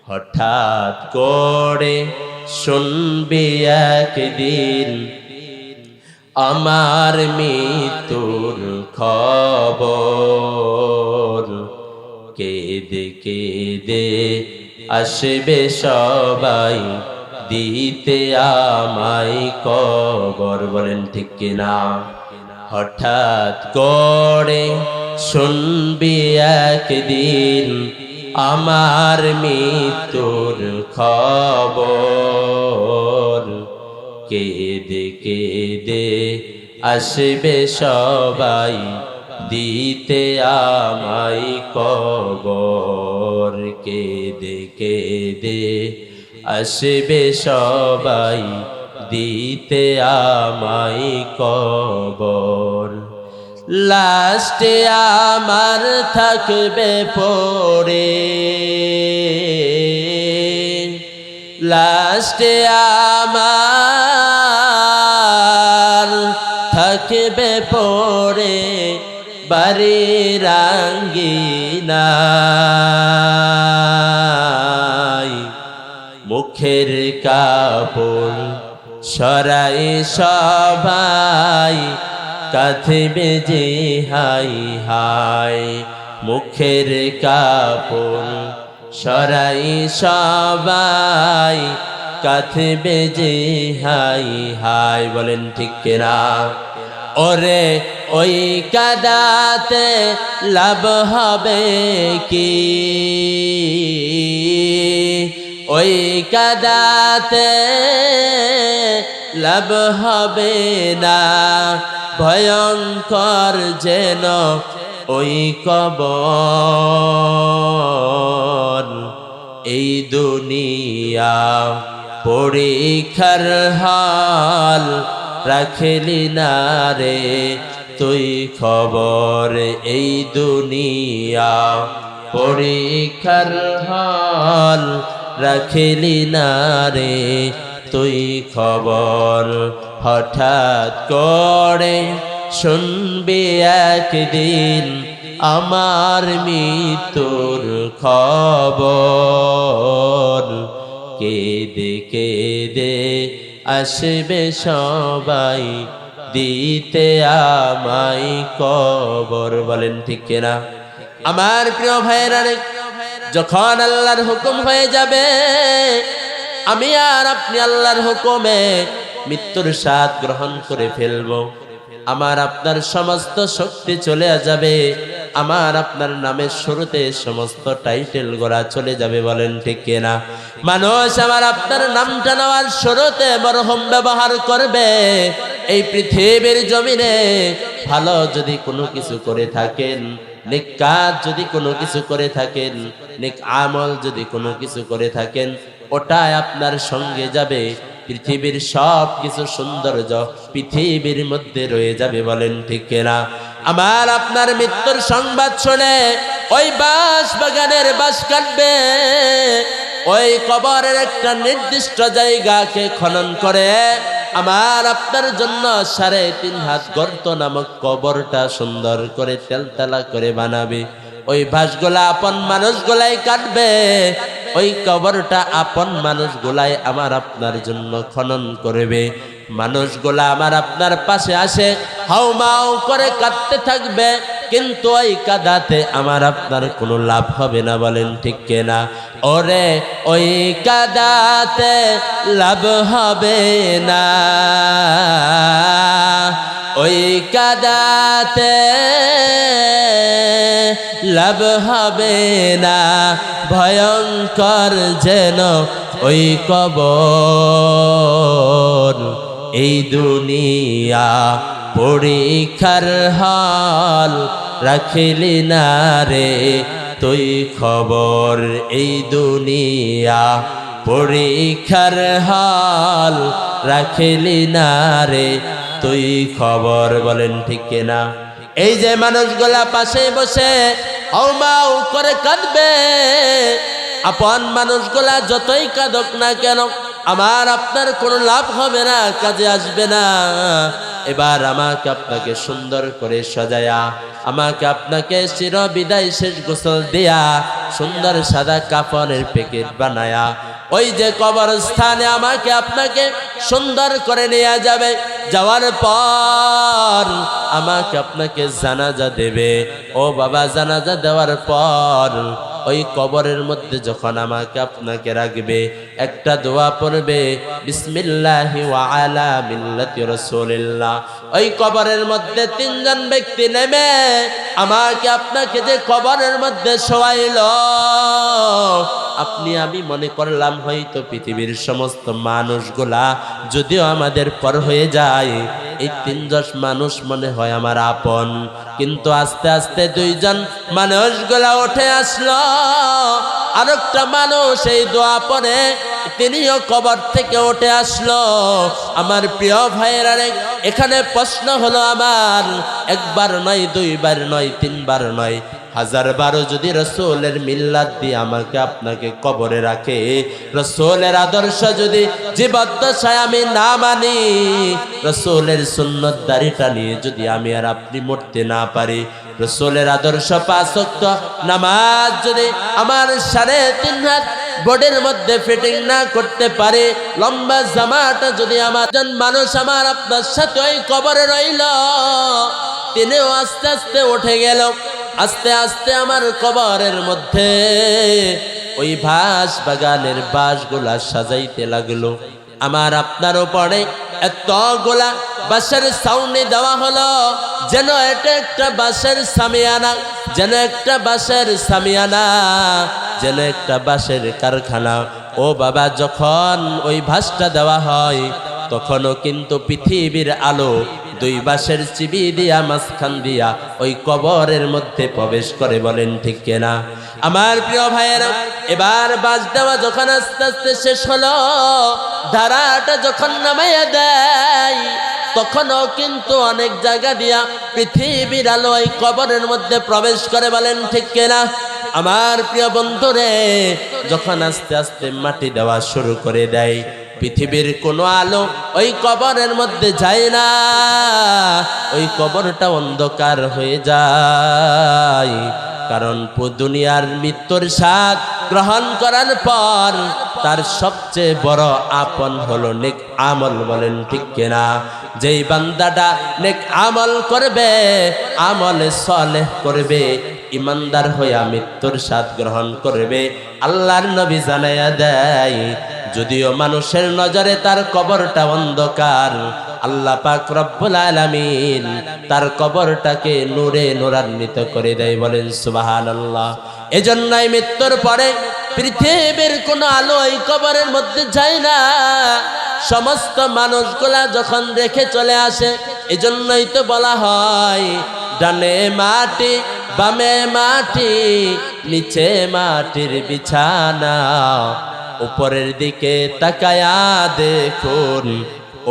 হঠাৎ করে শুনবি একদিন আমার মৃত্যুর খবর। কেঁদে কেঁদে আসবে সবাই দিতে আমায় কবর। বলেন ঠিক কিনা? হঠাৎ করে শুনবি একদিন আমার মৃত্যুর খবর। কেঁদে কেঁদে আসবে সবাই দিতে আমায় কবর। কেঁদে কেঁদে আসবে সবাই দিতে আমায় কবর। লাস্টে আমার থাকবে পড়ে, লাস্টে আমার থাকবে পড়ে বাড়ির আঙ্গিনায়। মুখের কাপড় সরাই সবাই কাঁদবে যে হাই হাই। মুখের কাপড় সরাই সবাই কাঁদবে যে হাই হাই। বলেন ঠিক কিনা? ওরে ওই কাদাতে লাভ হবে কি? ওই কাদাতে লাভ হবে না, ভয়ঙ্কর যেন ওই কবর। এই দুনিয়া পরীক্ষার হাল রাখলি না রে তুই খবর। এই দুনিয়া পরীক্ষার হাল রাখলি না রে তুই খবর। হঠাৎ করে শুনবি একদিন আমার মৃত্যুর খবর। কেঁদে কেঁদে আসবে সবাই দিতে আমায় কবর। বলেন ঠিক কিনা? আমার প্রিয় ভাইয়েরা, যখন আল্লাহর হুকুম হয়ে যাবে, আমি আর আপনি আল্লাহর হুকুমে মৃত্যুর স্বাদ গ্রহণ করে ফেলবো। আমার আপনার সমস্ত শক্তি চলে যাবে, আমার আপনার নামের শুরুতে সমস্ত টাইটেল গোড়া চলে যাবে। বলেন ঠিক কিনা? মানুষ আমার আপনার নামটা নেওয়ার শুরুতে মরহুম ব্যবহার করবে। এই পৃথিবীর জমিনে ভালো যদি কোনো কিছু করে থাকেন, নেক কাজ যদি কোনো কিছু করে থাকেন, নেক আমল যদি কোনো কিছু করে থাকেন, ওটাই আপনার সঙ্গে যাবে। পৃথিবীর সব কিছু সৌন্দর্য পৃথিবীর মধ্যে রয়ে যাবে। বলেন ঠিক কিনা? আমার আপনার মৃত্যুর সংবাদ শুনে ওই বাঁশ বাগানের বাঁশ কাটবে, ওই কবরের একটা নির্দিষ্ট জায়গাকে খনন করে আমার আপনার জন্য 3.5 হাত গর্ত নামক কবরটা সুন্দর করে তেলতেলা করে বানাবে। ওই বাঁশগুলা আপন মানুষগুলাই কাটবে, ওই কবরটা আপন মানুষগুলাই আমার আপনার জন্য খনন করবে। মানুষগুলা আমার আপনার পাশে আসে হাউমাউ করে কাঁদতে থাকবে, কিন্তু ওই কাদাতে আমার আপনার কোনো লাভ হবে না। বলেন ঠিক কিনা? ওরে ওই কাদাতে লাভ হবে না, ওই কাদাতে লাভ হবে না, ভয়ঙ্কর যেন ওই কবর। এই দুনিয়া পরীক্ষার হাল রাখলি না রে তুই খবর। এই দুনিয়া পরীক্ষার হাল রাখলি না রে তুই খবর। বলেন ঠিক কিনা? এই যে মানুষগুলা পাশে বসে হাউমাউ করে কাঁদবে, আপন মানুষগুলা যতই কাঁদক না কেন আমার আপনার কোনো লাভ হবে না, কাজে আসবে না। এবার আমাকে আপনাকে সুন্দর করে সাজায়া আমাকে আপনাকে চির বিদায় শেষ গোসল দিয়া সুন্দর সাদা কাপড়ের প্যাকেট বানায়া ওই যে কবরস্থানে আমাকে আপনাকে সুন্দর করে নিয়ে যাবে। যাওয়ার পর আমাকে আপনাকে জানাজা দেবে। ও বাবা, জানাজা দেওয়ার পর ওই কবরের মধ্যে যখন আমাকে আপনাকে রাখবে, একটা দোয়া পড়বে, বিসমিল্লাহি ওয়া আলা মিল্লাতি রাসূলিল্লাহ। ওই কবরের মধ্যে তিনজন ব্যক্তি নেমে আমাকে আপনাকে যে কবরের মধ্যে শোয়াইল, আপনি আমি মনে করলাম হয়তো পৃথিবীর সমস্ত মানুষগুলা যদিও আমাদের পর হয়ে যায়, এই তিনজন মানুষ মনে হয় আমার আপন। কিন্তু আস্তে আস্তে দুইজন মানুষগুলা উঠে আসলো। আরেকটা মানুষ এই দোয়া পড়ে তিনিও কবর থেকে উঠে আসলো। আমার প্রিয় ভাইয়েরা, এখানে প্রশ্ন হলো আমার, একবার নয়, দুইবার নয়, তিনবার নয়, হাজারবারও যদি রসুলের মিল্লাত দিয়ে আমাকে আপনাকে কবরে রাখে, রসুলের আদর্শ যদি জীবদ্দশায় আমি না মানি, রসুলের সুন্নত দাড়িটা নিয়ে যদি আমি আর আপনি মরতে না পারি, রসুলের আদর্শ 5 ওয়াক্ত নামাজ যদি আমার 3.5 হাত বডির মধ্যে ফিটিং না করতে পারে, লম্বা জামাটা যদি আমার মানুষ আমার আপনার সাথে ওই কবরে রইল, তিনিও আস্তে আস্তে উঠে গেল। আস্তে আস্তে আমার কবরের মধ্যে ওই বাঁশ বাগানের বাঁশগুলা সাজাইতে লাগলো। আমার আপনার উপরে এতগুলা বাঁশের ছাউনি দেওয়া হলো, যেন এটা একটা বাঁশের সামিয়ানা, যেন একটা বাঁশের সামিয়ানা, যেন একটা বাঁশের কারখানা। ও বাবা, যখন ওই বাঁশটা দেওয়া হয় তখনও কিন্তু পৃথিবীর আলো দুই বাঁশের চিবি দিয়া মাঝখান দিয়া ওই কবরের মধ্যে প্রবেশ করে। বলেন ঠিক কিনা? আমার প্রিয় ভাইয়েরা, এবার বাঁশ দেওয়া যখন আস্তে আস্তে শেষ হলো, ধারাটা যখন নামাইয়া দেয়, তখনও কিন্তু অনেক জায়গা দিয়া পৃথিবীর আলো ওই কবরের মধ্যে প্রবেশ করে। বলেন ঠিক কিনা? আমার প্রিয় বন্ধুরে, যখন আস্তে আস্তে মাটি দেওয়া শুরু করে দেয়, পৃথিবীর কোনো আলো ওই কবরের মধ্যে যায় না, ওই কবরটা অন্ধকার হয়ে যায়। কারণ দুনিয়ার মৃত্যুর স্বাদ গ্রহণ করার পর তার সবচেয়ে বড় আপন হলো নেক আমল। বলেন ঠিক কিনা? যেই বান্দাটা নেক আমল করবে, আমলে সালেহ করবে, ইমানদার হইয়া মৃত্যুর স্বাদ গ্রহণ করবে, আল্লাহর নবী জানাইয়া দেয়, যদিও মানুষের নজরে তার কবরটা অন্ধকার, আল্লাহ পাক রব্বুল আলামিন তার কবরটাকে নূরে নূরান্বিত করে দেয়। বলেন সুবহানাল্লাহ। এজন্যই মৃত্যুর পরে পৃথিবীর কোনো আলো এই কবরের মধ্যে যায় না। সমস্ত মানুষগুলা যখন রেখে চলে আসে, এজন্যই তো বলা হয়, ডানে মাটি বামে মাটি, নিচে মাটির বিছানা, উপরের দিকে তাকায়া দেখুন,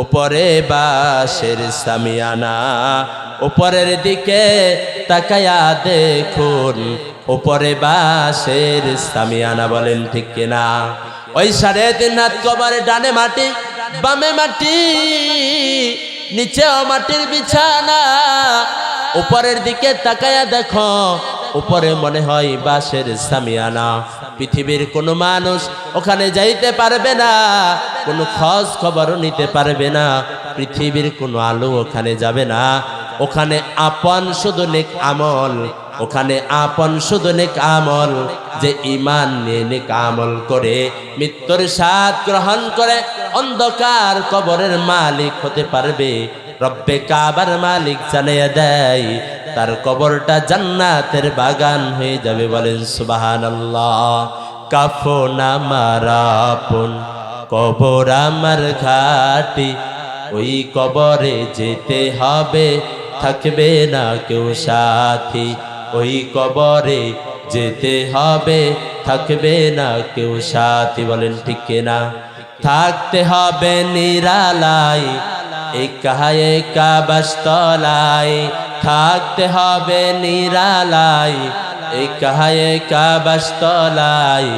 উপরে বাঁশের সামিয়ানা, উপরের দিকে তাকায়া দেখুন, উপরে বাঁশের সামিয়ানা। বলেন ঠিক কিনা? ওই 3.5 হাত কবরে ডানে মাটি বামে মাটি, নিচেও মাটির বিছানা, উপরের দিকে তাকায়া দেখো, উপরে মনে হয় বাঁশের সামিয়ানা। পৃথিবীর কোনো মানুষ ওখানে যাইতে পারবে না, কোনো খোঁজ খবরও নিতে পারবে না, পৃথিবীর কোনো আলো ওখানে যাবে না। ওখানে আপন শুধু নেক আমল, ওখানে আপন শুধু নেক আমল। যে ঈমান নিয়ে নেক আমল করে মৃত্যুর স্বাদ গ্রহণ করে অন্ধকার কবরের মালিক হতে পারবে, রব্বে কাবার মালিক জানিয়ে দেয় তার কবরটা জান্নাতের বাগান হয়ে যাবে। বলেন সুবহানাল্লাহ। কাফন আমার আপন, কবর আমার ঘাটি, ওই কবরে যেতে হবে, থাকবে না কেউ সাথী, ওই কবরে যেতে হবে, থাকবে না কেউ সাথী। বলেন ঠিক কিনা? থাকতে হবে নিরালায়, একা একা বাসতলায়, থাকতে হবে নিরালায়, একা একা বাসতলায়,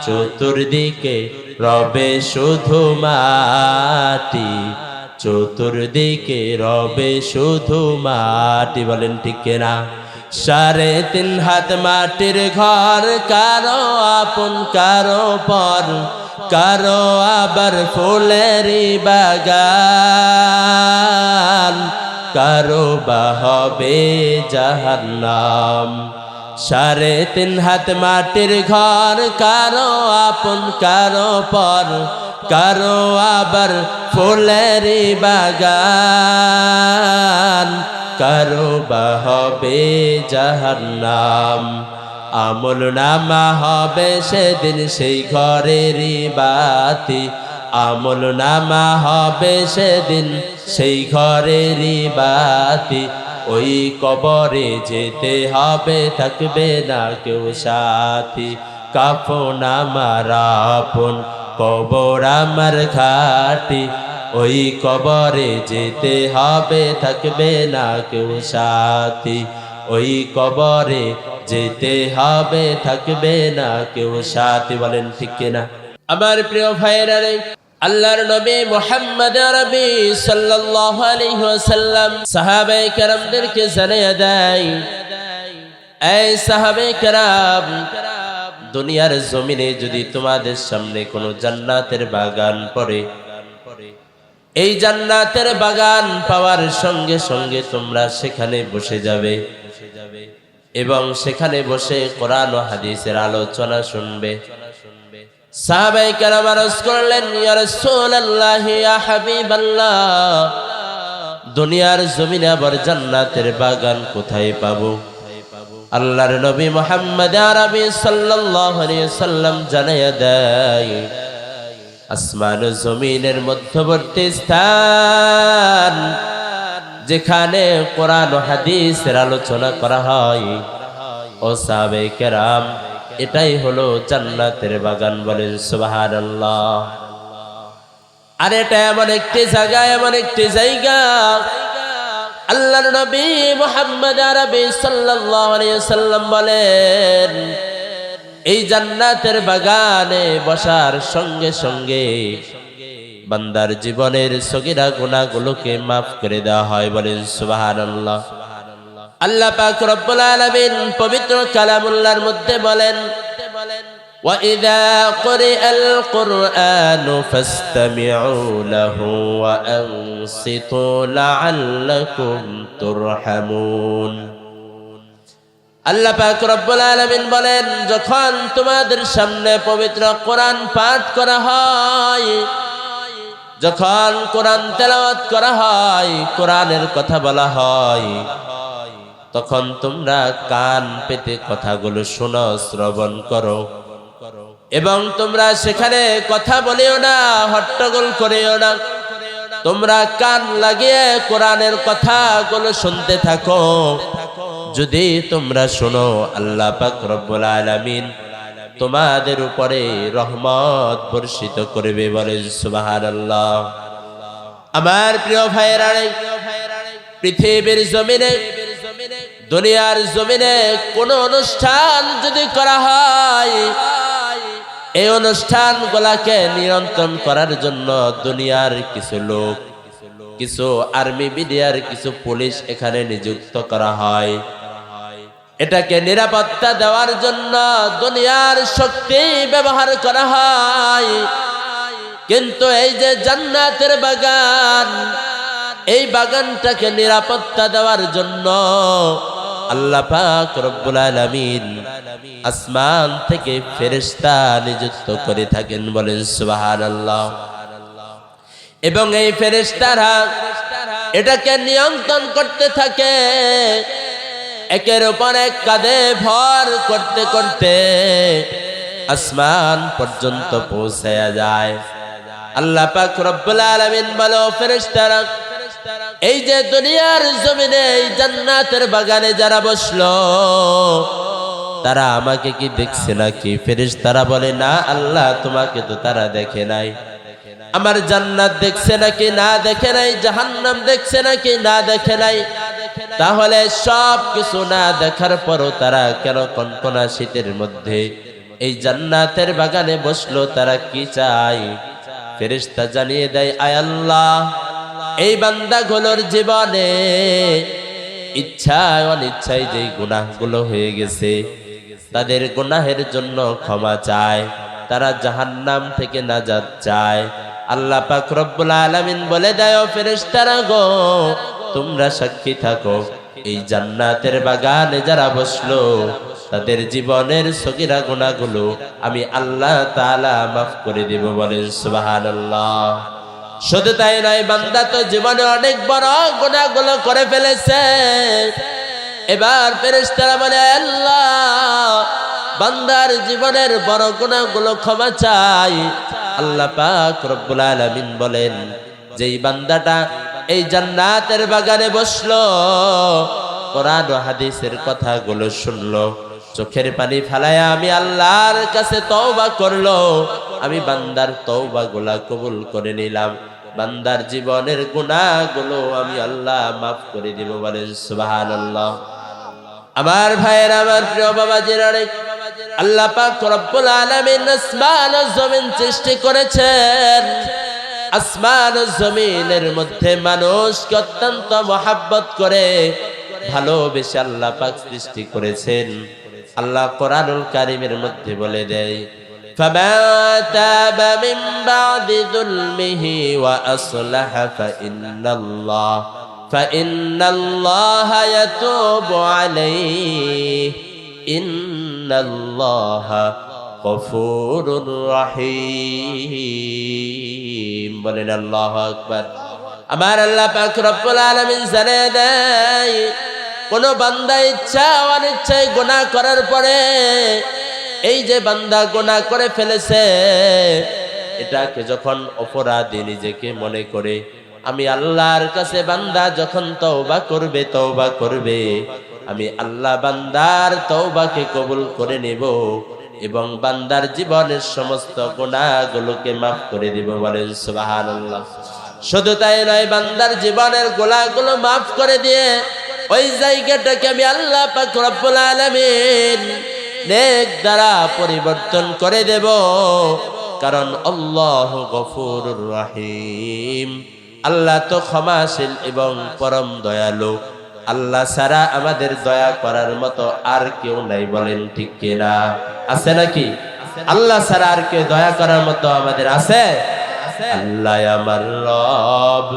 চতুর্দিকে রবে শুধু মাটি, চতুর্দিকে রবে শুধু মাটি, বলেন ঠিক কিনা? 3.5 হাত মাটির ঘর, কারো আপন কারো পর, কারো আবার ফুলেরই বাগান, কারো বা হবে জাহান্নাম। 3.5 হাত মাটির ঘর, কারো আপন কারো পর, কারো আবার ফুলেরই বাগান, কারো বা হবে জাহান্নাম। আমল নামা হবে সেদিন সেই ঘরেরই বাতি, আমল নামা হবে সেদিন সেই ঘরেরই বাতি। ওই কবরে যেতে হবে, থাকবে না কেউ সাথী। কাফন আমার আপন, কবর আমার খাটি, ওই কবরে যেতে হবে, থাকবে না কেউ সাথী। ওই কবরে যেতে হবে, থাকবে না কেউ সাথী, বলেন ঠিক কিনা? আমার প্রিয় ভাইরা রে, আল্লাহর নবী মুহাম্মদ আরবি সাল্লাল্লাহু আলাইহি ওয়াসাল্লাম সাহাবায়ে কেরামদেরকে জানিয়ে দেয়, এই সাহাবায়ে কেরাম, দুনিয়ার জমিনে যদি তোমাদের সামনে কোনো জান্নাতের বাগান পড়ে, এই জান্নাতের বাগান পাওয়ার সঙ্গে সঙ্গে তোমরা সেখানে বসে যাবে এবং সেখানে বসে কোরআন ও হাদিসের আলোচনা শুনবে। সাহাবায়ে কেরাম আরজ করলেন, ইয়া রাসূলুল্লাহ, ইয়া হাবিবাল্লাহ, দুনিয়ার জমিনে আবার জান্নাতের বাগান কোথায় পাবো? আল্লাহর নবী মুহাম্মদ আরবি সাল্লাল্লাহু আলাইহি সাল্লাম জানিয়ে দেয়, আসমান ও জমিনের মধ্যবর্তী স্থান, যেখানে কোরআন ও হাদিসের আলোচনা করা হয়, ও সাহাবায়ে কেরাম, এটাই হলো জান্নাতের বাগান, বলেন সুবহানাল্লাহ। আর এটা এমন একটি জায়গা, এমন একটি জায়গা, আল্লাহর নবী মুহাম্মদ আরবি সাল্লাল্লাহু আলাইহি সাল্লাম বলেন, এই জান্নাতের বাগানে বসার সঙ্গে সঙ্গে বান্দার জীবনের সগীরা গুনাহগুলোকে মাফ করে দেওয়া হয়, বলেন সুবহানাল্লাহ। আল্লাহ পাক রব্বুল আলামিন পবিত্র কালামুল্লাহর মধ্যে বলেন, ওয়া ইযা কুরিআল কুরআনু ফাসতামিউ লাহু ওয়া আনসিতু লাআল্লাকুম তুরহামুন। আল্লাহ পাক রব্বুল আলামিন বলেন, যখন তোমাদের সামনে পবিত্র কোরআন পাঠ করা হয়, যখন কোরআন তেলাওয়াত করা হয়, কোরআনের কথা বলা হয়, তখন তোমরা কান পেতে কথাগুলো শোনো, শ্রবণ করো, এবং তোমরা সেখানে কথা বলিও না, হট্টগোল করিও না। তোমরা কান লাগিয়ে কোরআনের কথাগুলো শুনতে থাকো। যদি তোমরা শোনো, আল্লাহ পাক রব্বুল আলামিন তোমাদের উপরে রহমত বর্ষিত করবে, বলেন সুবহানাল্লাহ। আমার প্রিয় ভাইরা, পৃথিবীর জমিনে, দুনিয়ার জমিনে কোন অনুষ্ঠান যদি করা হয়, এই অনুষ্ঠানগুলোকে নিয়ন্ত্রণ করার জন্য দুনিয়ার কিছু লোক, কিছু আর্মি বিডিআর, কিছু পুলিশ এখানে নিযুক্ত করা হয়। এটাকে নিরাপত্তা দেওয়ার জন্য দুনিয়ার শক্তি ব্যবহার করা হয়। কিন্তু এই যে জান্নাতের বাগান, এই বাগানটাকে নিরাপত্তা দেওয়ার জন্য আল্লাহ পাক রব্বুল আলামিন আসমান থেকে ফেরেশতা নিযুক্ত করে থাকেন, বলেন সুবহানাল্লাহ। এবং এই ফেরেশতারা এটাকে নিয়ন্ত্রণ করতে থাকে, একের উপর এক কাঁধে ভর করতে করতে আসমান পর্যন্ত পৌঁছায়া যায়। আল্লাহ পাক রব্বুল আলামিন বলো, ফেরেশতারা, এই যে দুনিয়ার জমিনে এই জান্নাতের বাগানে যারা বসলো, তারা আমাকে কি দেখছে নাকি? ফেরেশতারা বলে, না আল্লাহ, তোমাকে তো তারা দেখে নাই। আমার জান্নাত দেখছে নাকি? না দেখে নাই। জাহান্নাম দেখছে নাকি? না দেখে নাই। তাহলে সব কিছু না দেখার পরও তারা কেন কনকনা শীতের মধ্যে এই জান্নাতের বাগানে বসলো? তারা কি চায়? ফেরেশতা জানিয়ে দেয়, আয় আল্লাহ, এই বান্দাগুলোর জীবনে ইচ্ছায় অনিচ্ছায় যে গুনাহগুলো হয়ে গেছে, তাদের গুনাহের জন্য ক্ষমা চায়, তারা জাহান্নাম থেকে নাজাত চায়। আল্লাহ পাক রব্বুল আলামিন বলে দেয়, ফেরেশতারা গো, তোমরা সাক্ষী থাকো, এই জান্নাতের বাগানে যারা বসলো তাদের জীবনের সগীরা গুনাহগুলো আমি আল্লাহ তাআলা মাফ করে দেব। বলেন সুবহানাল্লাহ। শুধু তাই নয়, বান্দা তো জীবনে অনেক বড় গুনাহগুলো করে ফেলেছে। এবার ফেরেশতারা বলে, আল্লাহ, বান্দার জীবনের বড় গুনাহগুলো ক্ষমা চাই। আল্লাহ পাক রব্বুল আলামিন বলেন, যেই বান্দাটা এই জান্নাতের বাগানে বসলো, কোরআন ও হাদিসের কথাগুলো শুনলো, চোখের পানি ফেলায়া আমি আল্লাহর কাছে তওবা করলো, আমি বান্দার তওবাগুলা কবুল করে নিলাম, বান্দার জীবনের গুনাহগুলো আমি আল্লাহ মাফ করে দিব। বলেন সুবহানাল্লাহ। আমার ভাইয়ের, আমার প্রিয় বাবাজিরা, আল্লাহ পাক রব্বুল আলামিন আসমান ও জমিন সৃষ্টি করেছেন। আসমান ও জমিনের মধ্যে মানুষকে অত্যন্ত মহব্বত করে ভালোবেসে আল্লাহ পাক সৃষ্টি করেছেন। আল্লাহ কোরআনুল কারীমের মধ্যে বলে দেয়, فَمَن تَابَ مِن بَعْدِ ظُلْمِهِ وَأَصْلَحَ فَإِنَّ اللَّهَ يَتُوبُ عَلَيْهِ إِنَّ اللَّهَ غَفُورٌ رَحِيمٌ। বলেন আল্লাহু আকবার। আমার আল্লাহ পাক রব্বুল আলামিন জানিয়ে দেয়, কোন বান্দা ইচ্ছা অনিচ্ছায় গুনাহ করার পরে, এই যে বান্দা গুনাহ করে ফেলেছে, এটাকে যখন অপরাধী নিজেকে মনে করে, আমি আল্লাহর কাছে বান্দা যখন তওবা করবে, আমি আল্লাহ বান্দার তওবাকে কবুল করে নেব এবং বান্দার জীবনের সমস্ত গুনাহগুলোকে মাফ করে দেব। বলেন সুবহানাল্লাহ। শুধু তাই নয়, বান্দার জীবনের গুনাহগুলো মাফ করে দিয়ে ওই জায়গাটাকে আমি আল্লাহ পাক রব্বুল আলামিন নেক দ্বারা পরিবর্তন করে দেব। কারণ আল্লাহু গফুরুর রহিম, আল্লাহ তো ক্ষমাশীল এবং পরম দয়ালু। আল্লাহ ছাড়া আমাদের দয়া করার মতো আর কেউ নাই। বলেন ঠিক কিনা? আছে নাকি? আল্লাহ ছাড়া আর কেউ দয়া করার মতো আমাদের আছে? আল্লাহ আমার রব,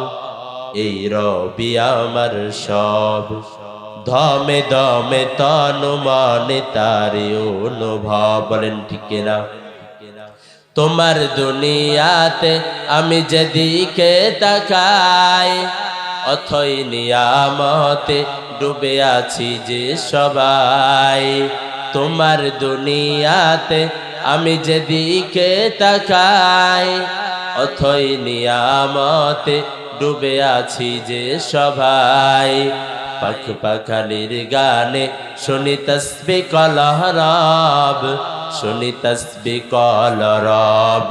এই রবি আমার সব, ধমে ধমে তনু মনে তারি অনুভব। বলেন ঠিক কিনা? তোমার দুনিয়াতে আমি যেদিকে তাকাই, অথই নিয়ামতে ডুবে আছি যে সবাই। তোমার দুনিয়াতে আমি যেদিকে তাকাই, অথই নিয়ামতে ডুবে আছি যে সবাই। পাখ পাখালির গানে শুনি তসবিহ কলহ রব, শুনি তসবিহ কলরব।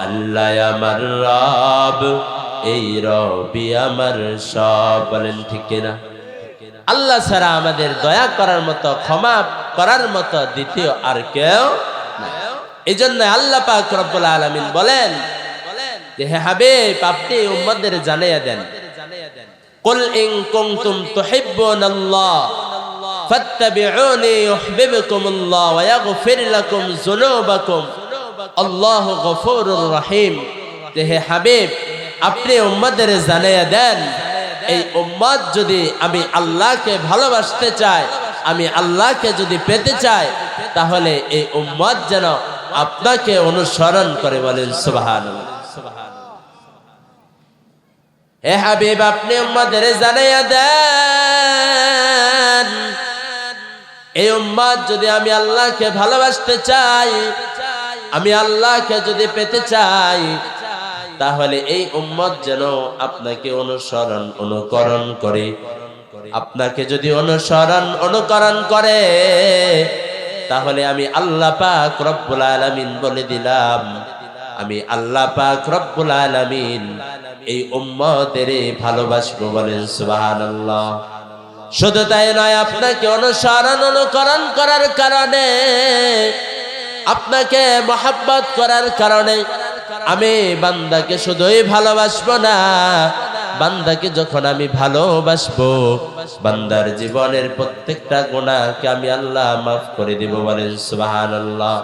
আল্লাহ আমার রব, এই রবি আমার সব। বলেন ঠিক কিনা? আল্লাহ ছাড়া আমাদের দয়া করার মতো, ক্ষমা করার মতো দ্বিতীয় আর কেউ নাই। এই জন্য আল্লাহ পাক রব্বুল আলামিন বলেন যে, হে হাবিব, আপনি উম্মতদের জানিয়ে দেন, কুল ইন কুনতুম তুহিব্বুনাল্লাহ ফাত্তাবিউনি ইউহিব্বুকুমুল্লাহ ওয়া ইয়াগফির লাকুম যুনুবাকুম আল্লাহু গফুরুর রহিম। যে হে হাবিব, আপনি উম্মতদের জানিয়ে দেন, এই উম্মত যদি আমি আল্লাহকে ভালোবাসতে চাই, আমি আল্লাহকে যদি পেতে চাই, তাহলে এই উম্মত যেন আপনাকে অনুসরণ করে। বলেন সুবহানাল্লাহ। হে হাবিব, আপনি উম্মতদের জানিয়ে দেন, এই উম্মত যদি আমি আল্লাহকে ভালোবাসতে চাই, আমি আল্লাহকে যদি পেতে চাই, তাহলে এই উম্মত যেন আপনাকে অনুকরণ করে। আপনাকে যদি অনুকরণ করে, তাহলে আমি আল্লাহ পাক রব্বুল আলামিন বলে দিলাম, আমি আল্লাহ পাক রব্বুল আলামিন এই উম্মতের ভালোবাসবো। বলেন সুবহানাল্লাহ। শুধু তাই নয়, আপনাকে অনুকরণ করার কারণে, আপনাকে মহব্বত করার কারণে আমি বান্দাকে শুধুই ভালোবাসবো না, বান্দাকে যখন আমি ভালোবাসবো, বান্দার জীবনের প্রত্যেকটা গুনাহকে আমি আল্লাহ মাফ করে দেব। বলেন সুবহানাল্লাহ।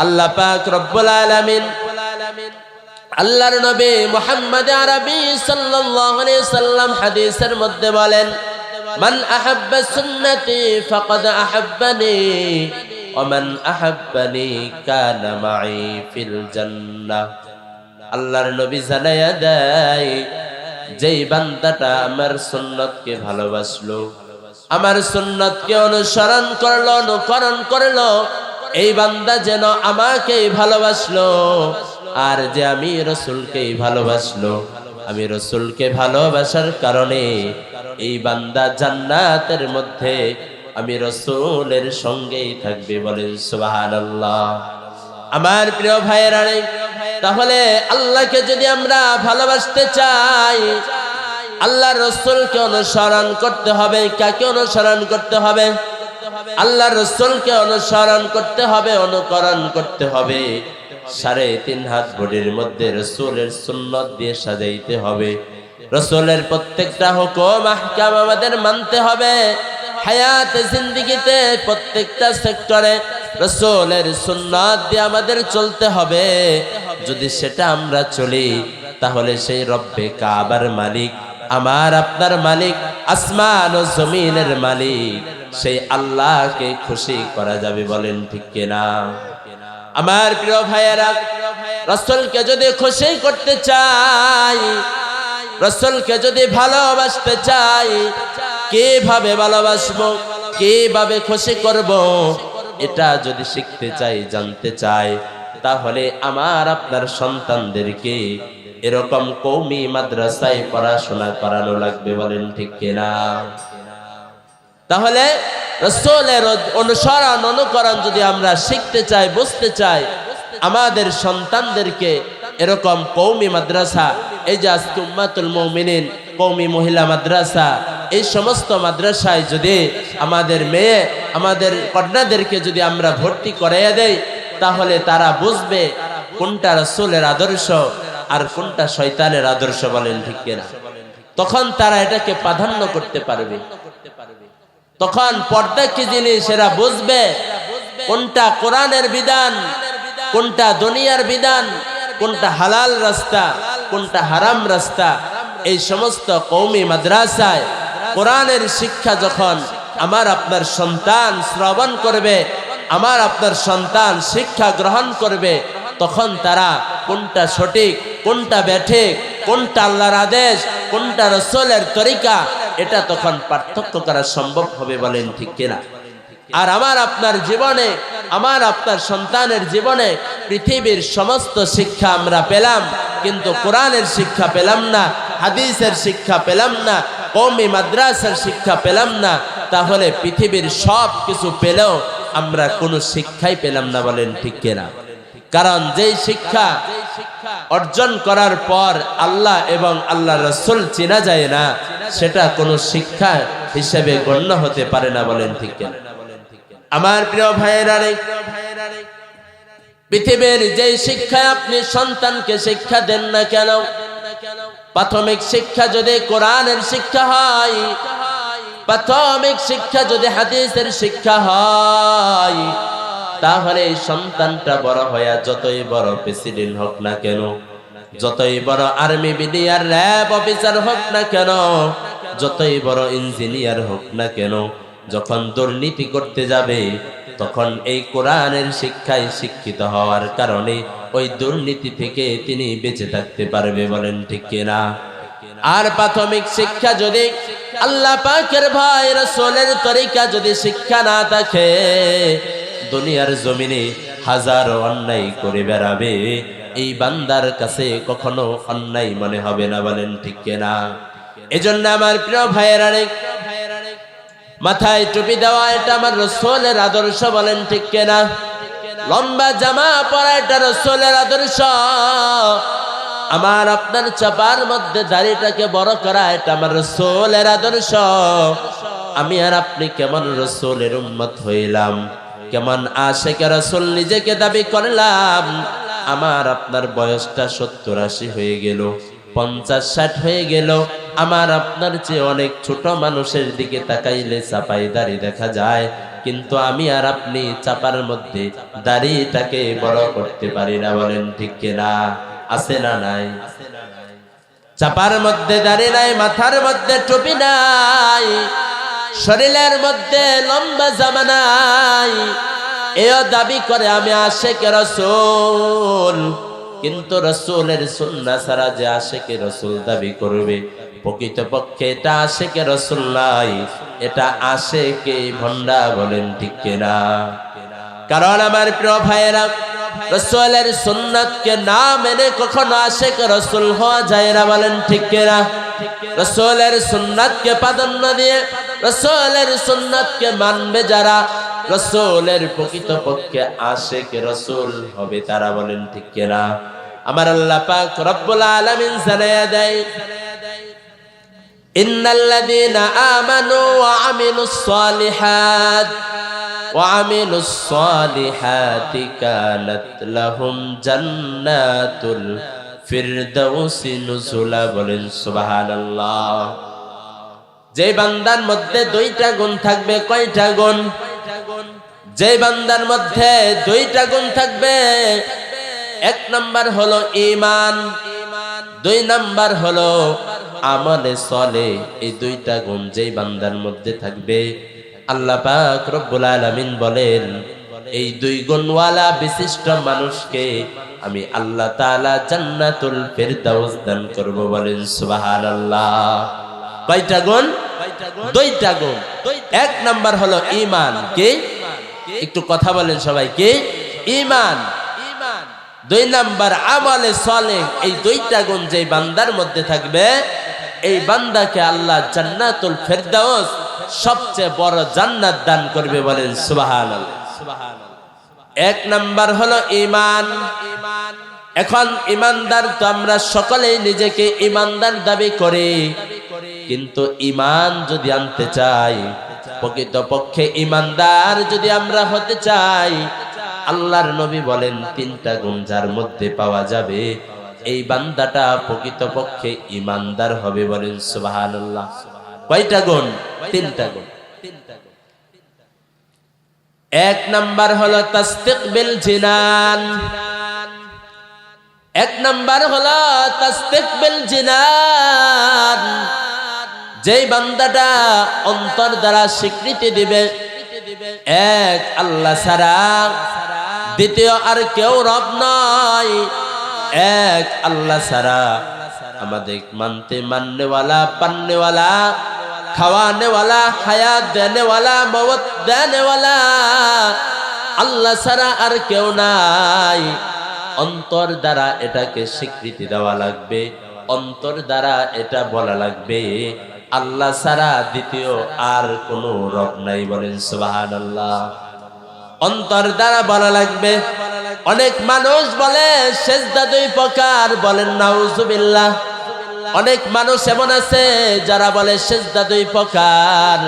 আল্লাহ পাক রব্বুল আলামিন আল্লাহর নবী মুহাম্মদ আরবি সাল্লাল্লাহু আলাইহি সাল্লাম হাদিসের মধ্যে বলেন, মান আহাব্বা সুন্নতি ফাকাদ আহাব্বানি ওয়া মান আহাব্বানি কানা মাই ফিল জান্নাহ। আল্লাহর নবী জানায়া দেয়, যেই বান্দাটা আমার সুন্নতকে ভালোবাসলো, আমার সুন্নতকে অনুসরণ করলো, অনুকরণ করলো, এই বান্দা যেন আমাকেই ভালোবাসলো। আর যে আমি রাসূলকেই ভালোবাসলো, আমি রাসূলকে ভালোবাসার কারণে এই বান্দা জান্নাতের মধ্যে আমি রাসূলের সঙ্গেই থাকবে। বলেন সুবহানাল্লাহ। আমার প্রিয় ভাইয়েরা, তাহলে আল্লাহকে যদি আমরা ভালোবাসতে চাই, আল্লাহর রাসূলকে অনুসরণ করতে হবে। কাকে অনুসরণ করতে হবে? আল্লাহর রাসূলকে অনুসরণ করতে হবে, অনুকরণ করতে হবে। 3.5 হাত বডির মধ্যে রাসূলের সুন্নাত দিয়ে সাজাইতে হবে। রাসূলের প্রত্যেকটা হুকুম আহকাম আমাদের মানতে হবে। হায়াতে জিন্দেগিতে প্রত্যেকটা সেক্টরে রাসূলের সুন্নাত দিয়ে আমাদের চলতে হবে। যদি সেটা আমরা চলি, তাহলে সেই রব্বে কাবার মালিক, আমার আপনার মালিক, আসমান ও জমিনের মালিক, সেই আল্লাহকে খুশি করা যাবে। বলেন ঠিক কিনা? আমার প্রিয় ভাইয়েরা, রাসূলকে যদি খুশি করতে চাই, রাসূলকে যদি ভালোবাসতে চাই, কিভাবে ভালোবাসবো, কিভাবে খুশি করব, এটা যদি শিখতে চাই, জানতে চাই, তাহলে আমার আপনার সন্তানদেরকে এরকম কওমি মাদ্রাসায় পড়াশোনা করানো লাগবে। বলেন ঠিক কিনা? তাহলে রাসূলের অনুসরণ, অনুকরণ যদি আমরা শিখতে চাই, বুঝতে চাই, আমাদের সন্তানদেরকে এরকম কওমি মাদ্রাসা, এই যে আজকে উম্মাতুল মুমিনিন কওমি মহিলা মাদ্রাসা, এই সমস্ত মাদ্রাসায় যদি আমাদের মেয়ে, আমাদের কন্যাদেরকে যদি আমরা ভর্তি করাইয়া দেই, তাহলে তারা বুঝবে কোনটা রাসূলের আদর্শ আর কোনটা শয়তানের আদর্শ। বলেন ঠিক কিনা? তখন তারা এটাকে প্রাধান্য করতে পারবে। তখন পর্দা কি জিনিস এরা বুঝবে, কোনটা কোরআনের বিধান, কোনটা দুনিয়ার বিধান, কোনটা হালাল রাস্তা, কোনটা হারাম রাস্তা। এই সমস্ত কওমি মাদ্রাসায় কোরআনের শিক্ষা যখন আমার আপনার সন্তান শ্রবণ করবে, আমার আপনার সন্তান শিক্ষা গ্রহণ করবে, তখন তারা কোনটা সঠিক, কোনটা ব্যাঠিক, কোনটা আল্লাহর আদেশ, কোনটা রাসূলের তরিকা, এটা তখন পার্থক্য করা সম্ভব হবে। বলেন ঠিক কিনা? আর আমার আপনার জীবনে, আমার আপনার সন্তানের জীবনে পৃথিবীর সমস্ত শিক্ষা আমরা পেলাম, কিন্তু কোরআনের শিক্ষা পেলাম না, হাদিসের শিক্ষা পেলাম না, কওমি মাদ্রাসার শিক্ষা পেলাম না, তাহলে পৃথিবীর সব কিছু পেলেও আমরা কোনো শিক্ষাই পেলাম না। বলেন ঠিক কিনা? কারণ যেই শিক্ষা অর্জন করার পর আল্লাহ এবং আল্লাহ রাসূল চেনা যায় না, সেটা কোনো শিক্ষা হিসেবে গণ্য হতে পারে না। বলেন ঠিক কিনা? আমার প্রিয় ভাইয়েরা, পৃথিবীর যেই শিক্ষায় আপনি সন্তানকে শিক্ষা দেন না কেন, প্রাথমিক শিক্ষা যদি কোরআনের শিক্ষা হয়, প্রাথমিক শিক্ষা যদি হাদিসের শিক্ষা হয়, তাহলে এই সন্তানটা বড় হয়ে যতই বড় প্রেসিডেন্ট হোক না কেন, যতই বড় আর্মি, বিডিআর, র্যাব অফিসার হোক না কেন, যতই বড় ইঞ্জিনিয়ার হোক না কেন, যখন দুর্নীতি করতে যাবে, তখন এই কোরআনের শিক্ষায় শিক্ষিত হওয়ার কারণে ওই দুর্নীতি থেকে তিনি বেঁচে থাকতে পারবে। বলেন ঠিক কিনা? আর প্রাথমিক শিক্ষা যদি আল্লাহ পাকের ভয়, রাসূলের তরিকা যদি শিক্ষা না থাকে, দুনিয়ার জমিনে হাজারো অন্যায় করে বেড়াবে, এই বান্দার কাছে কখনো অন্যায় মনে হবে না। বলেন ঠিক কিনা? এজন্য আমার প্রিয় ভাইয়েরা, মাথায় টুপি দেওয়া এটা আমার রাসূলের আদর্শ। বলেন ঠিক কিনা? লম্বা জামা পরা এটা রাসূলের আদর্শ। আমার আপনার চাপার মধ্যে দাড়িটাকে বড় করা এটা আমার রাসূলের আদর্শ। আমি আর আপনি কেমন রাসূলের উম্মত হইলাম, কেমন আশিক রাসূল নিজেকে দাবি করলাম, আমার আপনার বয়সটা 70-80 হয়ে গেল, 50-60 হয়ে গেল, আমার আপনার চেয়ে অনেক ছোট মানুষের দিকে তাকাইলে চাপাই দাড়ি দেখা যায়, কিন্তু আমি আর আপনি চাপার মধ্যে দাড়িটাকে বড় করতে পারি না। বলেন ঠিক কিনা? আছে না নাই? চাপার মধ্যে দাড়ি নাই, মাথার মধ্যে টুপি নাই, শরীরের মধ্যে লম্বা জামা নাই, এও দাবি করে আমি আশিকে রাসূল। কিন্তু রাসূলের সুন্নাহ ছাড়া যে আশিকে রাসূল দাবি করবে, প্রকৃতপক্ষে এটা আশিকে রাসূল নাই, এটা আশিকে ভন্ডা। বলেন ঠিক কিনা? কারণ আমার প্রিয় ভাইয়েরা, রাসূলের সুন্নাতকে না মেনে কখনো আশিকে রাসূল হওয়া যায় না। বলেন ঠিক কিনা? রাসূলের সুন্নাতকে প্রাধান্য দিয়ে রাসূলের সুন্নাতকে মানবে যারা, রাসূলের প্রকৃতপক্ষে আশিকে রাসূল হবে তারা। বলেন ঠিক কিনা? আমার আল্লাহ পাক রব্বুল আলামিন জানায়া দেয়, ইন্নাল্লাযীনা আমানু ওয়া আমিলুস সালিহাতি কানাত লাহুম জান্নাতুল ফিরদাউসি নুজুলা। বলেন সুবহানাল্লাহ। যে বান্দার মধ্যে দুইটা গুণ থাকবে, কয়টা গুণ? যে বান্দার মধ্যে দুইটা গুণ থাকবে, এক নাম্বার হলো ঈমান, দুই নাম্বার হলো আমলে সলে। এই দুইটা গুণ যেই বান্দার মধ্যে থাকবে, আল্লাহ পাক রব্বুল আলামিন বলেন, এই দুই গুণওয়ালা বিশিষ্ট মানুষকে আমি আল্লাহ তাআলা জান্নাতুল ফিরদাউস দান করব। বলেন সুবহানাল্লাহ। কয়টা গুণ? দুইটা গুণ। এক নাম্বার হলো ঈমান। কি? একটু কথা বলেন সবাই। কি? ঈমান। দুই নাম্বার আমলে সালেহ। এই দুইটা গুণ যেই বান্দার মধ্যে থাকবে, এই বান্দাকে আল্লাহ জান্নাতুল ফিরদাউস, সবচেয়ে বড় জান্নাত দান করবে। বলেন সুবহানাল্লাহ। এক নাম্বার হলো ঈমান। এখন ঈমানদার তো আমরা সকলেই নিজেকে ঈমানদার দাবি করি, কিন্তু ঈমান যদি আনতে চাই, প্রকৃতপক্ষে ঈমানদার যদি আমরা হতে চাই, আল্লাহর নবী বলেন তিনটা গুণ যার মধ্যে পাওয়া যাবে, এই বান্দাটা প্রকৃতপক্ষে ঈমানদার হবে। বলেন সুবহানাল্লাহ। কয়টা গুণ? তিনটা গুণ। এক নাম্বার হলো তাসদিক বিল জিনান। এক নাম্বার হলো তাসদিক বিল জিনান। যেই বান্দাটা অন্তর দ্বারা স্বীকৃতি দিবে, এক আল্লাহ ছাড়া দ্বিতীয় আর কেউ রব নয়, এক আল্লাহ ছাড়া আমাদের মানতে মাননেওয়ালা, পাননেওয়ালা, খাওয়ানেওয়ালা, হায়াত দেনেওয়ালা, মওত দেনেওয়ালা আল্লাহ ছাড়া আর কেউ নাই। অন্তর দ্বারা এটাকে স্বীকৃতি দেওয়া লাগবে, অন্তর দ্বারা এটা বলা লাগবে আল্লাহ ছাড়া দ্বিতীয় আর কোনো রব নাই। বলেন সুবহানাল্লাহ। অন্তর দ্বারা বলা লাগবে। অনেক মানুষ বলে সেজদা দুই প্রকার, বলেন নাউজুবিল্লাহ। অনেক মানুষ এমন আছে যারা বলে সেজদা দুই প্রকার,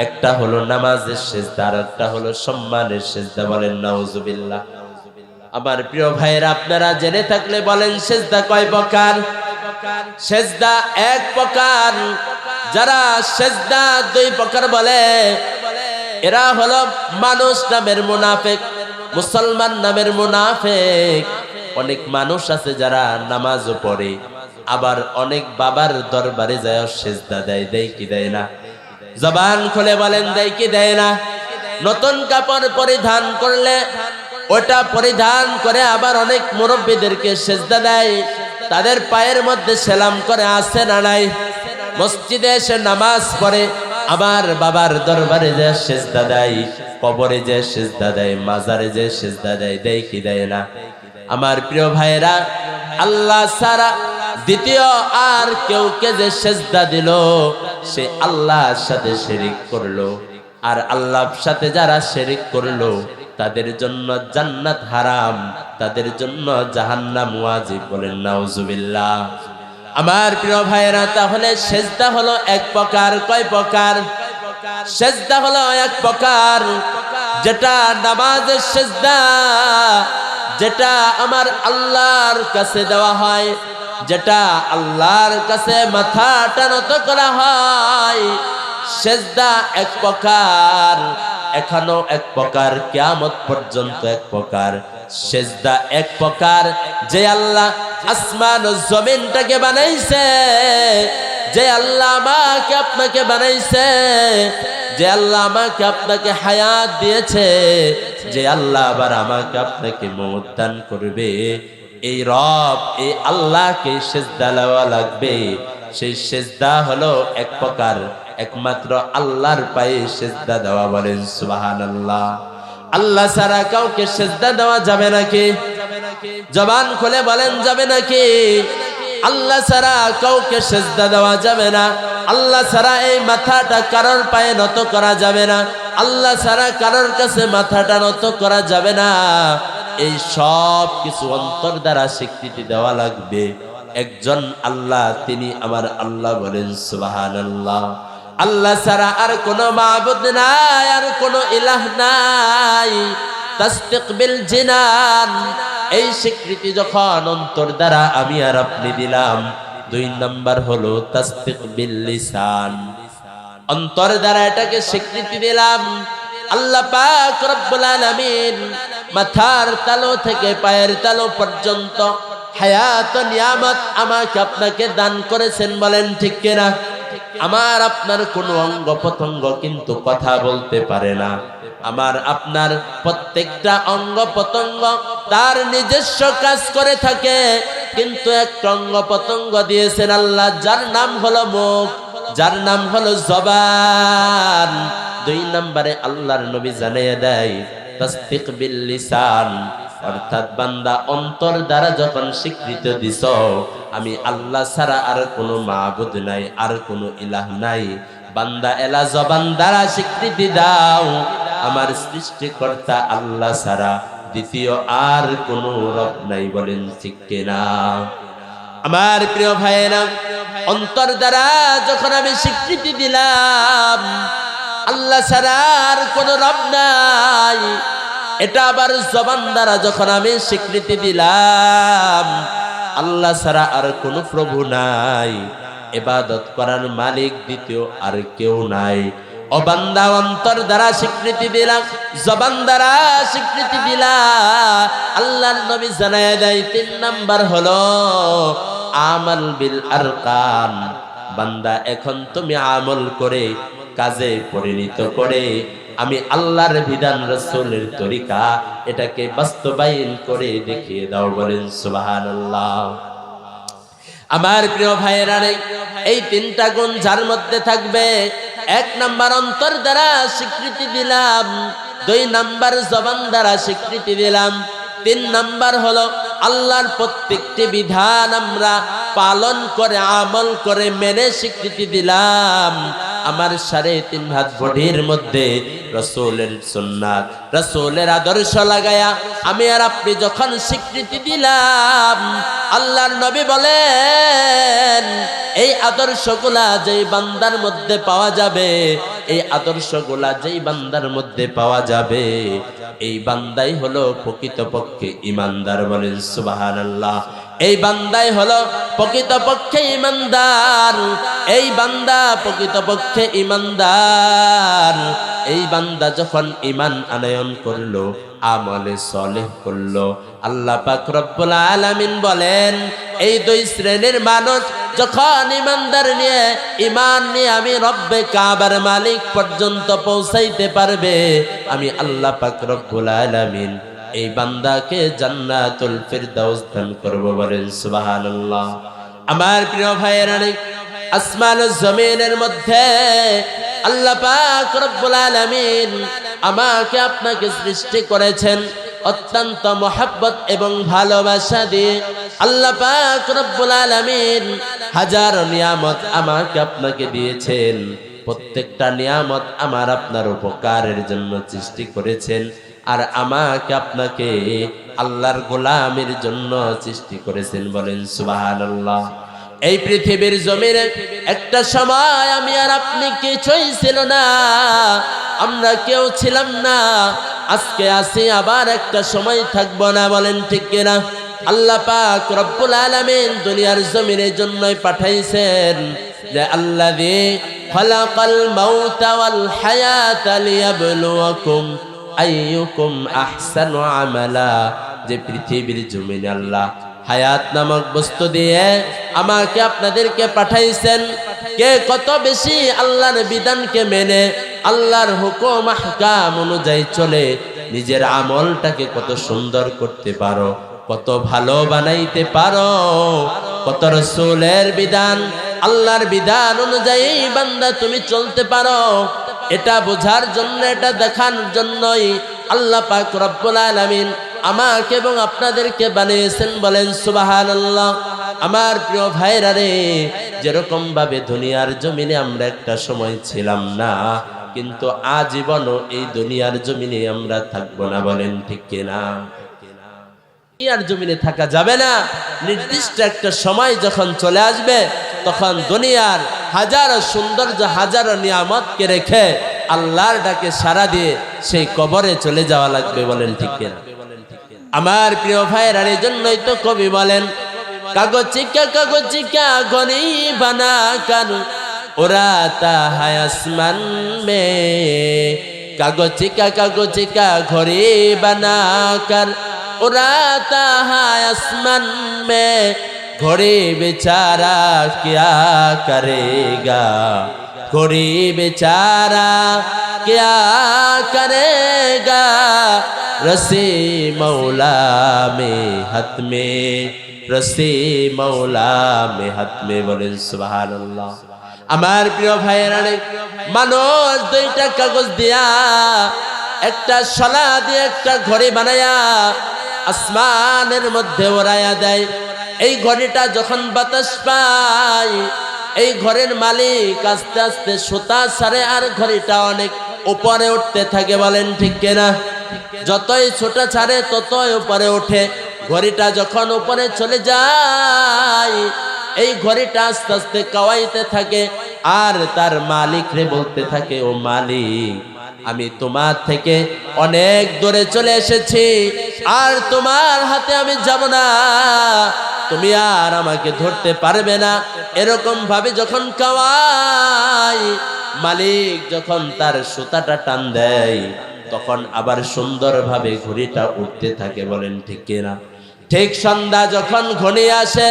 একটা হলো নামাজের সেজদা, আর একটা হলো সম্মানের সেজদা। বলেন নাউজুবিল্লাহ। আমার প্রিয় ভাইয়েরা, আপনারা জেনে থাকলে বলেন সেজদা কয় প্রকার? সেজদা এক প্রকার। যারা সেজদা দুই প্রকার বলে, এরা হলো মানুষ নামের মুনাফিক, মুসলমান নামের মুনাফিক। অনেক মানুষ আছে যারা নামাজও পড়ে, আবার অনেক বাবার দরবারে যায় সেজদা দেয়। দেয় কি দেয় না? জবান খুলে বলেন, দেয় কি দেয় না? নতুন কাপড় পরিধান করলে ওটা পরিধান করে আবার অনেক মুরব্বীদেরকে সেজদা দেয়, তাদের পায়ের মধ্যে সেলাম করে। আসে না নাই? মসজিদে এসে নামাজ পড়ে, আবার বাবার দরবারে যে সেজদা দেয়, কবরে যে সেজদা দেয়, মাজারে যে সেজদা দেয়। দেয় কি দেয় না? আমার প্রিয় ভাইয়েরা, আল্লাহ ছাড়া দ্বিতীয় আর কেউকে যে সেজদা দিল, সে আল্লাহর সাথে শিরিক করলো। আর আল্লাহর সাথে যারা শিরিক করলো, তাদের জন্য জান্নাত হারাম, তাদের জন্য জাহান্নাম ওয়াজিব। বলেন নাউজুবিল্লাহ। আমার প্রিয় ভাইয়েরা, তাহলে সেজদা হলো এক প্রকার। কয় প্রকার? সেজদা হলো এক প্রকার, যেটা নামাজের সেজদা, যেটা আমার আল্লাহর কাছে দেওয়া হয়। যেটা আল্লাহর কাছে মাথাটা নত করা হয়, সেজদা এক প্রকার, এখনো এক প্রকার, কিয়ামত পর্যন্ত এক প্রকার। সেজদা এক প্রকার, যে আল্লাহ আসমান ও জমিনটাকে বানাইছে, যে আল্লাহ আমাকে আপনাকে বানাইছে, যে আল্লাহ আমাকে আপনাকে হায়াত দিয়েছে, যে আল্লাহ আবার আমাকে আপনাকে মওত দান করবে, এই রব, এই আল্লাহকে সেজদা দেওয়া লাগবে। সেই সেজদা হলো এক প্রকার, একমাত্র আল্লাহর পায়ে সেজদা দেওয়া। বলেন সুবহানাল্লাহ। আল্লাহ ছাড়া কাউকে সেজদা দেওয়া যাবে নাকি? জবান খুলে বলেন, যাবে নাকি? আল্লাহ ছাড়া কাউকে সেজদা দেওয়া যাবে না। আল্লাহ ছাড়া এই মাথাটা কারোর পায়ে নত করা যাবে না। আল্লাহ ছাড়া কারোর কাছে মাথাটা নত করা যাবে না। এই সব কিছু অন্তর দ্বারা স্বীকৃতি দেওয়া লাগবে। একজন আল্লাহ, তিনি আমার আল্লাহ। বলেন সুবহানাল্লাহ। আল্লাহ ছাড়া আর কোনো মাবুদ নাই, আর কোনো ইলাহ নাই। তাসদিক বিল জিনান, এই স্বীকৃতি যখন অন্তর দ্বারা আমি আর আপনি দিলাম। 2 নাম্বার হলো তাসদিক বিল লিসান, অন্তর দ্বারা এটাকে স্বীকৃতি দিলাম। আল্লাহ পাক রব্বুল আলামিন মাথার তালু থেকে পায়ের তালু পর্যন্ত হায়াত নিয়ামত আমাকে আপনাকে দান করেছেন। বলেন ঠিক কিনা? আমার আপনার কোনো অঙ্গ প্রত্যঙ্গ কিন্তু কথা বলতে পারে না। আমার আপনার প্রত্যেকটা অঙ্গ প্রত্যঙ্গ তার নিজস্ব কাজ করে থাকে, কিন্তু একটা অঙ্গ প্রত্যঙ্গ দিয়েছেন আল্লাহ, যার নাম হলো মুখ, যার নাম হলো জবান। 2 নম্বরে আল্লাহর নবী জানিয়ে দেয় তাসদিক বিল লিসান, অর্থাৎ বান্দা অন্তর দ্বারা যখন স্বীকৃতি দিছ আমি আল্লাহ ছাড়া আর কোনো মাবুদ নাই, আর কোনো ইলাহ নাই, বান্দা এলা জবান দ্বারা স্বীকৃতি দাও আমার সৃষ্টিকর্তা আল্লাহ ছাড়া দ্বিতীয় আর কোনো রব নাই। বলেন ঠিক কিনা? আমার প্রিয় ভাইয়েরা, অন্তর দ্বারা যখন আমি স্বীকৃতি দিলাম আল্লাহ ছাড়া আর কোনো রব নাই, এটা আবার জবান দ্বারা যখন আমি স্বীকৃতি দিলাম আল্লাহ ছাড়া আর কোনো প্রভু নাই, ইবাদত করার মালিক দ্বিতীয় আর কেউ নাই। ও বান্দা, অন্তর দ্বারা স্বীকৃতি দিলাম, জবান দ্বারা স্বীকৃতি দিলা। আল্লাহর নবী জানায় দেয় 3 নাম্বার হলো আমাল বিল আরকান, বান্দা এখন তুমি আমল করে, কাজে পরিণত করে আমি আল্লাহর বিধান, রাসূলের তরিকা, এটাকে বাস্তবায়ন করে দেখিয়ে দাও। বলেন সুবহানাল্লাহ। আমার প্রিয় ভাইয়েরা, এই 3টা গুণ যার মধ্যে থাকবে, 1 নাম্বার অন্তর দ্বারা স্বীকৃতি দিলাম, 2 নাম্বার জবান দ্বারা স্বীকৃতি দিলাম, 3 নাম্বার হলো আল্লাহর প্রত্যেকটি বিধান আমরা পালন করে আমল করে মেনে স্বীকৃতি দিলাম। আমার 3.5 হাত বডির মধ্যে রাসূলের সুন্নাত, রাসূলের আদর্শ লাগায়া আমি আর আপনি যখন স্বীকৃতি দিলাম, আল্লাহর নবী বলেন এই আদর্শগুলা যেই বান্দার মধ্যে পাওয়া যাবে, এই আদর্শগুলা যেই বান্দার মধ্যে পাওয়া যাবে, এই বান্দাই হলো প্রকৃতপক্ষে ঈমানদার। বলেন সুবহানাল্লাহ। এই বান্দাই হলো প্রকৃতপক্ষে ঈমানদার, এই বান্দা প্রকৃতপক্ষে ঈমানদার। এই বান্দা যখন ঈমান আনয়ন করলো, আমলে সলেহ করলো, আল্লাহ পাক রব্বুল আলামিন বলেন এই 2 শ্রেণীর মানুষ যখন ঈমানদার নিয়ে, ঈমান নিয়ে আমি রব্বে কাবার মালিক পর্যন্ত পৌঁছাইতে পারবে, আমি আল্লাহ পাক রব্বুল আলামিন এই বান্দাকে জান্নাতুল ফিরদাউস দান করব। বলেন সুবহানাল্লাহ। আমার প্রিয় ভাইয়েরা, আসমান ও জমিনের মধ্যে আল্লাহ পাক রব্বুল আলামিন আমাকে আপনাকে সৃষ্টি করেছেন অত্যন্ত মহব্বত এবং ভালোবাসা দিয়ে। আল্লাহ পাক রব্বুল আলামিন হাজারো নিয়ামত আমাকে আপনাকে দিয়েছেন, প্রত্যেকটা নিয়ামত আমার আপনার উপকারের জন্য সৃষ্টি করেছেন, আর আমাকে আপনাকে আল্লাহর গোলামের জন্য সৃষ্টি করেছেন। বলেন সুবহানাল্লাহ। এই পৃথিবীর জমিনে একটা সময় আমি আর আপনি কিছুই ছিল না, আমরা কেউ ছিলাম না, আজকে আছি, আবার একটা সময় থাকবো না। বলেন ঠিক কিনা? আল্লাহ পাক রব্বুল আলামিন দুনিয়ার জমিনের জন্যই পাঠাইছেন যে আল্লাযী খালাকাল মাউতা ওয়াল হায়াতা লিয়াবলুয়াকুম আইয়ুকুম আহসানু আমালা। যে পৃথিবীর জমিনে আল্লাহ হায়াত নামক বস্তু দিয়ে আমাকে আপনাদেরকে পাঠাইছেন, কে কত বেশি আল্লাহর বিধানকে মেনে আল্লাহর হুকুম আহকাম অনুযায়ী চলে নিজের আমলটাকে কত সুন্দর করতে পারো, কত ভালো বানাইতে পারো, কত রাসূলের বিধান আল্লাহর বিধান অনুযায়ী বান্দা তুমি চলতে পারো, এটা বোঝার জন্য, এটা দেখানোর জন্যই আল্লাহ পাক রব্বুল আলামিন আমাকে এবং আপনাদেরকে বানিয়েছেন। বলেন সুবহানাল্লাহ। আমার প্রিয় ভাইরা রে, যেরকম ভাবে দুনিয়ার জমিনে আমরা একটা সময় ছিলাম না, কিন্তু আজীবনও এই দুনিয়ার জমিনে আমরা থাকবো না। বলেন ঠিক কিনা? দুনিয়ার জমিনে থাকা যাবে না। নির্দিষ্ট একটা সময় যখন চলে আসবে, তখন দুনিয়ার হাজারো সৌন্দর্য, হাজারো নিয়ামতকে রেখে আল্লাহর ডাকে সাড়া দিয়ে সেই কবরে চলে যাওয়া লাগবে। বলেন ঠিক কিনা? আমার প্রিয় ভাইয়েরা, এই জন্যই তো কবি বলেন, কাগজিকা ঘড়ি বানা কর উড়াতা है आसमान में, कागजिका घड़ी बना कर उड़ाता है आसमान में, घड़ी बेचारा क्या करेगा, घड़ी बेचारा क्या करेगा, रसी मौला में हाथ में, रसी मौला में हाथ में। बोलें सुबहानाल्लाह। আমার প্রিয় ভাইয়েরা, মানুষ দুইটা কাগজ দিয়া, একটা শলা দিয়ে একটা ঘড়ি বানায়া আসমানের মধ্যে ওড়ায়া দেয়। এই ঘড়িটা যখন বাতাস পায়, এই ঘরের মালিক আস্তে আস্তে সুতা ছাড়ে আর ঘড়িটা অনেক উপরে উঠতে থাকে। বলেন ঠিক কিনা? যতই ছোটা ছাড়ে ততই উপরে ওঠে। ঘড়িটা যখন উপরে চলে যায়, এই ঘড়িটা আস্তে আস্তে কাওয়াইতে থাকে আর তার মালিক রে বলতে থাকে, ও মালিক, আমি তোমার থেকে অনেক দূরে চলে এসেছি, আর তোমার হাতে আমি যাব না, তুমি আর আমাকে ধরতে পারবে না। এরকম ভাবে যখন কাওয়াই, মালিক যখন তার সুতাটা টান দেয়, তখন আবার সুন্দরভাবে ঘড়িটা উঠতে থাকে। বলেন ঠিক কিনা? ঠিক সন্ধ্যা যখন ঘনিয়ে আসে,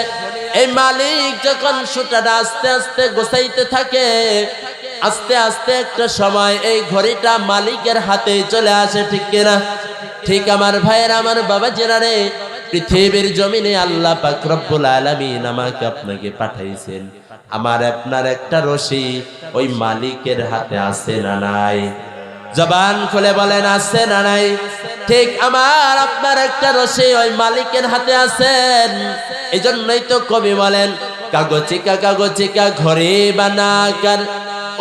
এই মালিক যখন সুতাটা আস্তে আস্তে গোছাইতে থাকে, আস্তে আস্তে একটা সময় এই ঘড়িটা মালিকের হাতে চলে আসে। ঠিক কিনা? ঠিক আমার ভাইয়ের, আমার বাবাজিরা রে, পৃথিবীর জমিনে আল্লাহ পাক রব্বুল আলামিন আমাকে আপনাকে পাঠাইছেন। আমার আপনার একটা রশি ওই মালিকের হাতে আছে না নাই? জবান খুলে বলেন, আছে না নাই? ঠিক আমার আপনার একটা রশি ওই মালিকের হাতে আছেন। এই জন্যই তো কবি বলেন, কাগজিকা ঘড়ি বানাকর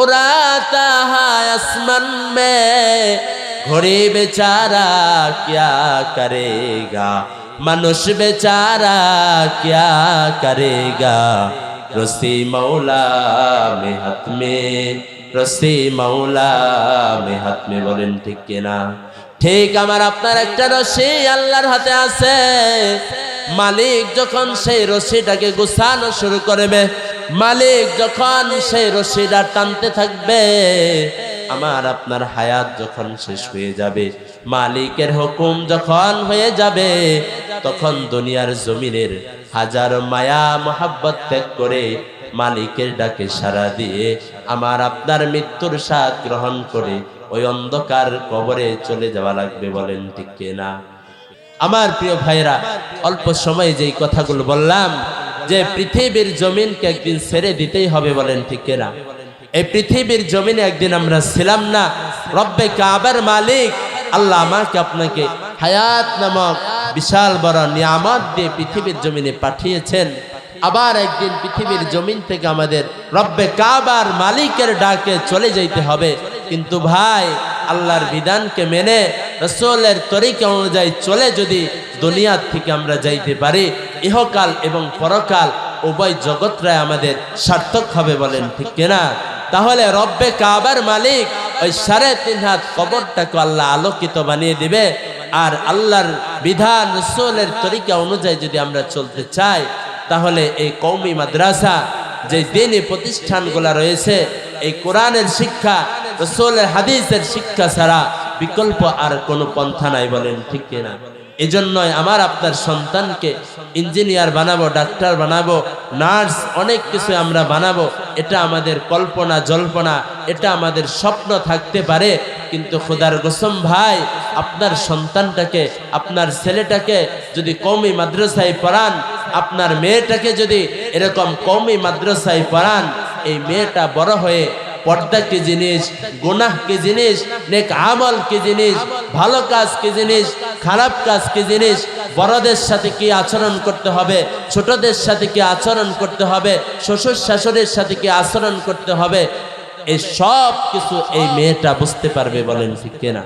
উড়াতা है आसमान में, घड़ी बेचारा क्या करेगा, মানুষ बेचारा क्या करेगा, रस्सी मौला में हाथ में, रस्सी मौला में हाथ में। বলেন ঠিক কিনা? ঠিক আমার আপনার একটা রশি আল্লাহর হাতে আছে। মালিক যখন সেই রশিটাকে গোছানো শুরু করবে, মালিক যখন সেই রশিটা টানতে থাকবে, আমার আপনার হায়াত যখন শেষ হয়ে যাবে, মালিকের হুকুম যখন হয়ে যাবে, তখন দুনিয়ার জমিনের হাজারো মায়া মোহাব্বত ত্যাগ করে মালিকের ডাকে সাড়া দিয়ে আমার আপনার মৃত্যুর স্বাদ গ্রহণ করে ওই অন্ধকার কবরে চলে যাওয়া লাগবে। বলেন ঠিক কিনা? আমার প্রিয় ভাইরা, অল্প সময়ে যেই কথাগুলো বললাম, যে পৃথিবীর জমিনকে একদিন ছেড়ে দিতেই হবে। বলেন ঠিক কিনা? এই পৃথিবীর জমিনে একদিন আমরা ছিলাম না। রব্বে কাবার মালিক আল্লাহ আমাকে আপনাকে হায়াত নামক বিশাল বড় নিয়ামত দিয়ে পৃথিবীর জমিনে পাঠিয়েছেন। আবার একদিন পৃথিবীর জমিন থেকে আমাদের রব্বে কাবার মালিকের ডাকে চলে যেতে হবে। কিন্তু ভাই, আল্লাহর বিধানকে মেনে রাসূলের তরিকা অনুযায়ী চলে যদি দুনিয়া থেকে আমরা যাইতে পারি, ইহকাল এবং পরকাল উভয় জগৎরাই আমাদের সার্থক হবে। বলেন ঠিক কিনা? তাহলে রব্বে কাবার মালিক ওই 3.5 হাত কবরটাকে আল্লাহ আলোকিত বানিয়ে দিবে, আর আল্লাহর বিধান রাসূলের তরিকা অনুযায়ী যদি আমরা চলতে চাই, তাহলে এই কওমি মাদ্রাসা যে দ্বীনি প্রতিষ্ঠানগুলো রয়েছে, এই কোরআনের শিক্ষা, রাসূলের হাদিসের শিক্ষা ছাড়া বিকল্প আর কোনো পন্থা নাই, বলেন ঠিক কিনা? এজন্যই আমার আপনার সন্তানকে ইঞ্জিনিয়ার বানাবো, ডাক্তার বানাবো, নার্স, অনেক কিছু আমরা বানাবো, এটা আমাদের কল্পনা জল্পনা, এটা আমাদের স্বপ্ন থাকতে পারে, কিন্তু খোদার কসম ভাই, আপনার সন্তানটাকে, আপনার ছেলেটাকে যদি কওমি মাদ্রাসায় পড়ান, আপনার মেয়েটাকে যদি এরকম কওমি মাদ্রাসায় পড়ান, এই মেয়েটা বড় হয়ে পর্দা কি জিনিস, গুনাহ কি জিনিস, নেক আমল কি জিনিস, ভালো কাজ কি জিনিস, খারাপ কাজ কি জিনিস, বড়দের সাথে কি আচরণ করতে হবে, ছোটদের সাথে কি আচরণ করতে হবে, শ্বশুর শাশুড়ির সাথে কি আচরণ করতে হবে, এই সব কিছু এই মেয়েটা বুঝতে পারবে, বলেন ঠিক কিনা?